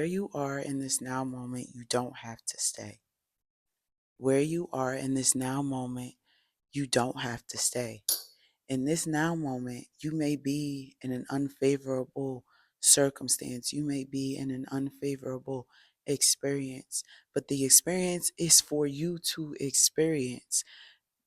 Where you are in this now moment, you don't have to stay. Where you are in this now moment, you don't have to stay. In this now moment, you may be in an unfavorable circumstance. You may be in an unfavorable experience, but the experience is for you to experience.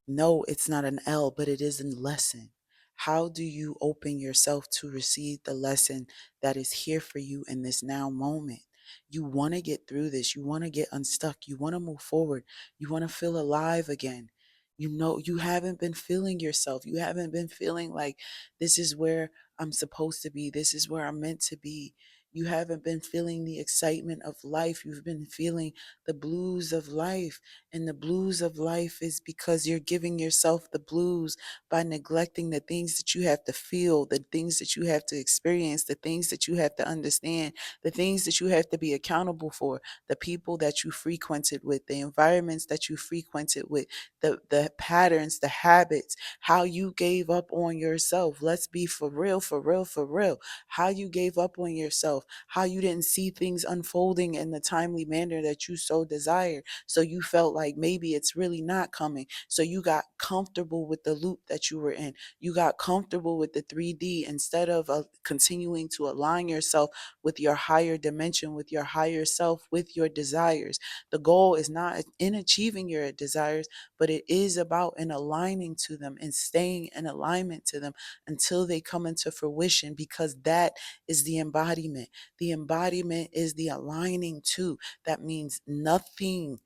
No, it's not an L, but it is a lesson. How do you open yourself to receive the lesson that is here for you in this now moment? You want to get through this. You want to get unstuck. You want to move forward. You want to feel alive again. You know, you haven't been feeling yourself. You haven't been feeling like this is where I'm supposed to be. This is where I'm meant to be. You haven't been feeling the excitement of life. You've been feeling the blues of life. And the blues of life is because you're giving yourself the blues by neglecting the things that you have to feel, the things that you have to experience, the things that you have to understand, the things that you have to be accountable for, the people that you frequented with, the environments that you frequented with, the patterns, the habits, how you gave up on yourself. Let's be for real, for real, for real. How you gave up on yourself, how you didn't see things unfolding in the timely manner that you so desired. So you felt like maybe it's really not coming. So you got comfortable with the loop that you were in. You got comfortable with the 3D instead of continuing to align yourself with your higher dimension, with your higher self, with your desires. The goal is not in achieving your desires, but it is about in aligning to them and staying in alignment to them until they come into fruition, because that is the embodiment. The embodiment is the aligning to. That means nothing,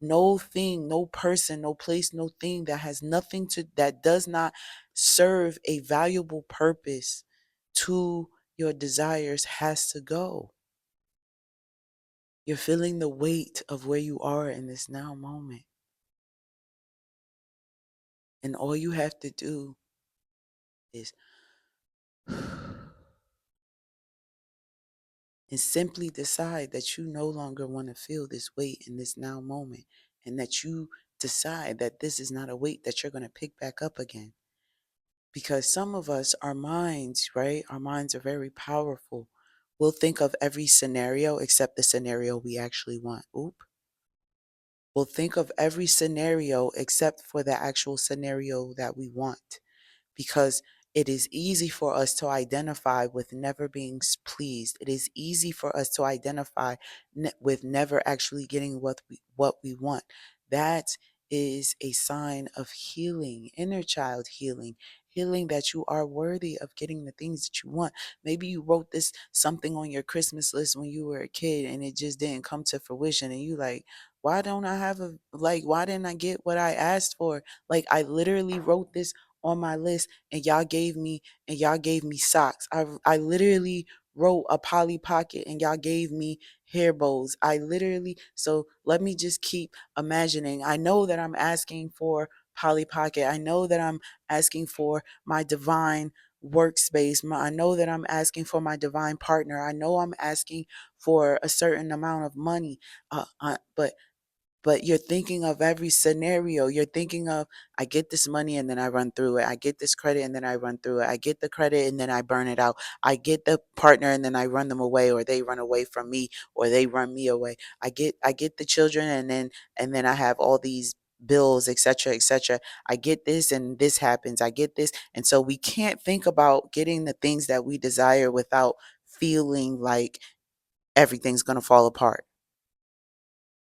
no thing, no person, no place, no thing that has nothing to, that does not serve a valuable purpose to your desires has to go. You're feeling the weight of where you are in this now moment. And all you have to do is and simply decide that you no longer want to feel this weight in this now moment, and that you decide that this is not a weight that you're going to pick back up again. Because some of us, our minds, right? Our minds are very powerful. We'll think of every scenario except the scenario we actually want. Oop. We'll think of every scenario except for the actual scenario that we want, because it is easy for us to identify with never being pleased. It is easy for us to identify with never actually getting what we want. That is a sign of healing, inner child healing. Healing that you are worthy of getting the things that you want. Maybe you wrote this something on your Christmas list when you were a kid and it just didn't come to fruition, and you like, why don't I have a, like, why didn't I get what I asked for? Like, I literally wrote this on my list, and y'all gave me socks. I literally wrote a Polly Pocket, and y'all gave me hair bows. I literally, so let me just keep imagining. I know that I'm asking for Polly Pocket. I know that I'm asking for my divine workspace. I know that I'm asking for my divine partner. I know I'm asking for a certain amount of money. But you're thinking of every scenario. You're thinking of, I get this money and then I run through it. I get this credit and then I run through it. I get the credit and then I burn it out. I get the partner and then I run them away, or they run away from me, or they run me away. I get the children, and then I have all these bills, etc., etc. I get this and this happens. I get this. And so we can't think about getting the things that we desire without feeling like everything's going to fall apart.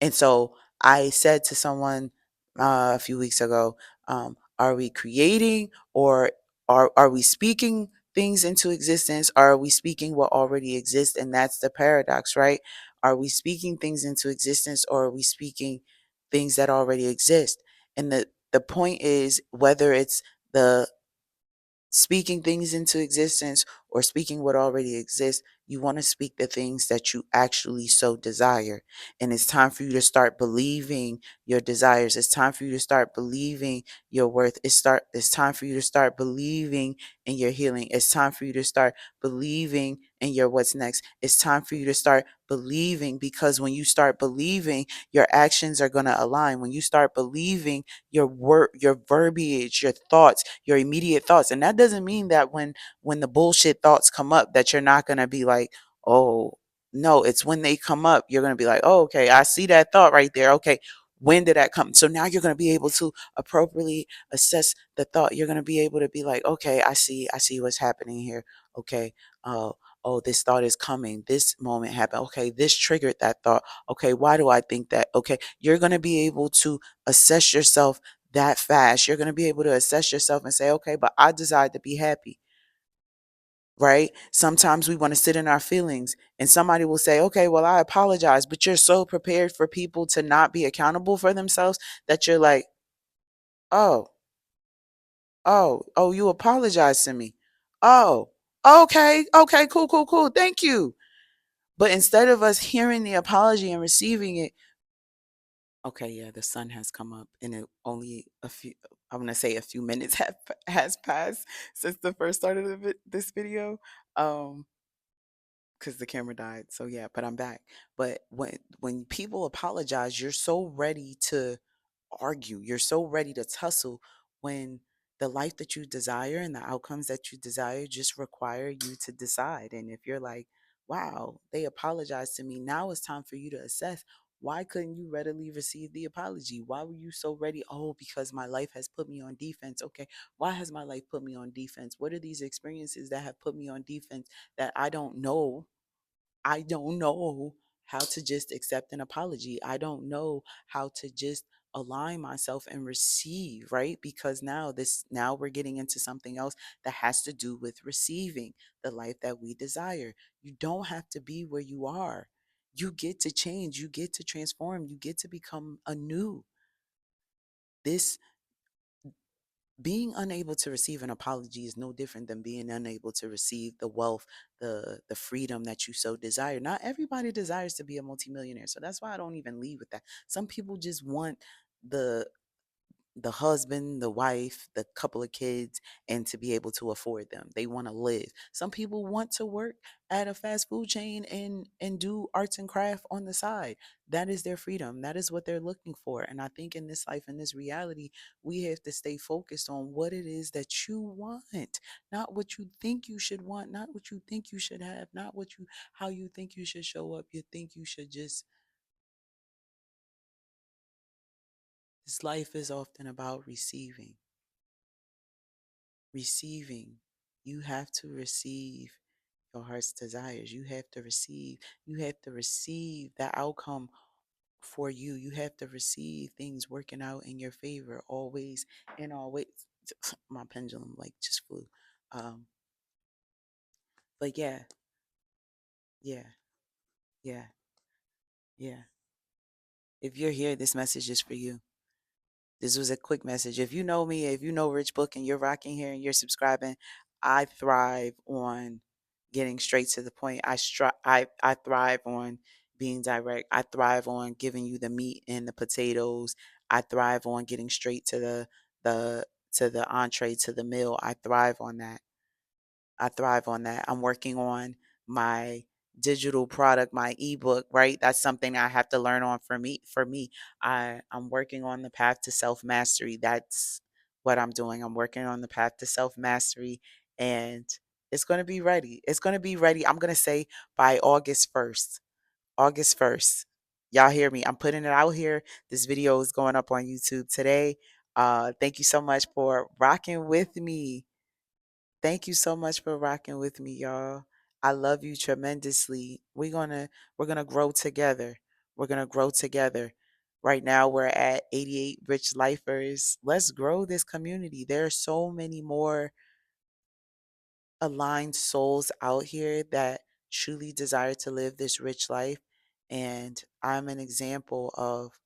And so I said to someone a few weeks ago, are we creating, or are we speaking things into existence? Or are we speaking what already exists? And that's the paradox, right? Are we speaking things into existence, or are we speaking things that already exist? And the point is, whether it's the speaking things into existence or speaking what already exists, you want to speak the things that you actually so desire. And it's time for you to start believing your desires. It's time for you to start believing your worth. It's time for you to start believing in your healing. It's time for you to start believing in your what's next. It's time for you to start believing, because when you start believing, your actions are going to align. When you start believing, your word, your verbiage, your thoughts, your immediate thoughts. And that doesn't mean that when the bullshit thoughts come up that you're not going to be like, oh, No, it's when they come up, you're going to be like, oh, okay, I see that thought right there. Okay, when did that come? So now you're going to be able to appropriately assess the thought. You're going to be able to be like, okay, I see what's happening here. Okay, oh, oh, this thought is coming. This moment happened. Okay, this triggered that thought. Okay, why do I think that? Okay, you're going to be able to assess yourself that fast. You're going to be able to assess yourself and say, okay, but I decide to be happy, right? Sometimes we want to sit in our feelings and somebody will say, okay, well, I apologize. But you're so prepared for people to not be accountable for themselves that you're like, oh, oh, you apologize to me. Oh, okay, okay, cool, cool, cool. Thank you. But instead of us hearing the apology and receiving it, okay, yeah, the sun has come up and it only a few, I'm going to say a few minutes has passed since the first start of this video. Um, because the camera died. So yeah, but I'm back. But when people apologize, you're so ready to argue. You're so ready to tussle when the life that you desire and the outcomes that you desire just require you to decide. And if you're like, wow, they apologized to me, now it's time for you to assess. Why couldn't you readily receive the apology? Why were you so ready? Oh, because my life has put me on defense. Okay, why has my life put me on defense? What are these experiences that have put me on defense that I don't know? I don't know how to just accept an apology. I don't know how to just align myself and receive, right? Because now we're getting into something else that has to do with receiving the life that we desire. You don't have to be where you are. You get to change, you get to transform, you get to become anew. This being unable to receive an apology is no different than being unable to receive the wealth, the freedom that you so desire. Not everybody desires to be a multimillionaire, so that's why I don't even lead with that. Some people just want the the husband, the wife, the couple of kids, and to be able to afford them. They want to live. Some people want to work at a fast food chain and do arts and craft on the side. That is their freedom. That is what they're looking for. And I think in this life, in this reality, we have to stay focused on what it is that you want, not what you think you should want, not what you think you should have, not what you how you think you should show up. You think you should just this life is often about receiving. Receiving. You have to receive your heart's desires. You have to receive the outcome for you. You have to receive things working out in your favor always and always. My pendulum like just flew. Um, but yeah, yeah, yeah, yeah. If you're here, this message is for you. This was a quick message. If you know me, if you know Rich Book and you're rocking here and you're subscribing, I thrive on getting straight to the point. I thrive on being direct. I thrive on giving you the meat and the potatoes. I thrive on getting straight to the to the entree to the meal. I thrive on that. I thrive on that. I'm working on my digital product, my ebook, right? That's something I have to learn on for me. I'm working on the path to self-mastery. That's what I'm doing. I'm working on the path to self-mastery and it's going to be ready. It's going to be ready. I'm going to say by August 1st. August 1st. Y'all hear me? I'm putting it out here. This video is going up on YouTube today. Thank you so much for rocking with me. Thank you so much for rocking with me, y'all. I love you tremendously. We're gonna grow together. We're gonna grow together. Right now we're at 88 rich lifers. Let's grow this community. There are so many more aligned souls out here that truly desire to live this rich life. And I'm an example of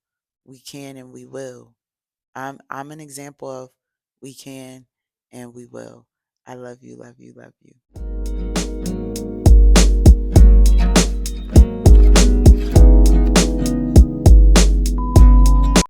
we can and we will. I'm an example of we can and we will. I love you, love you, love you.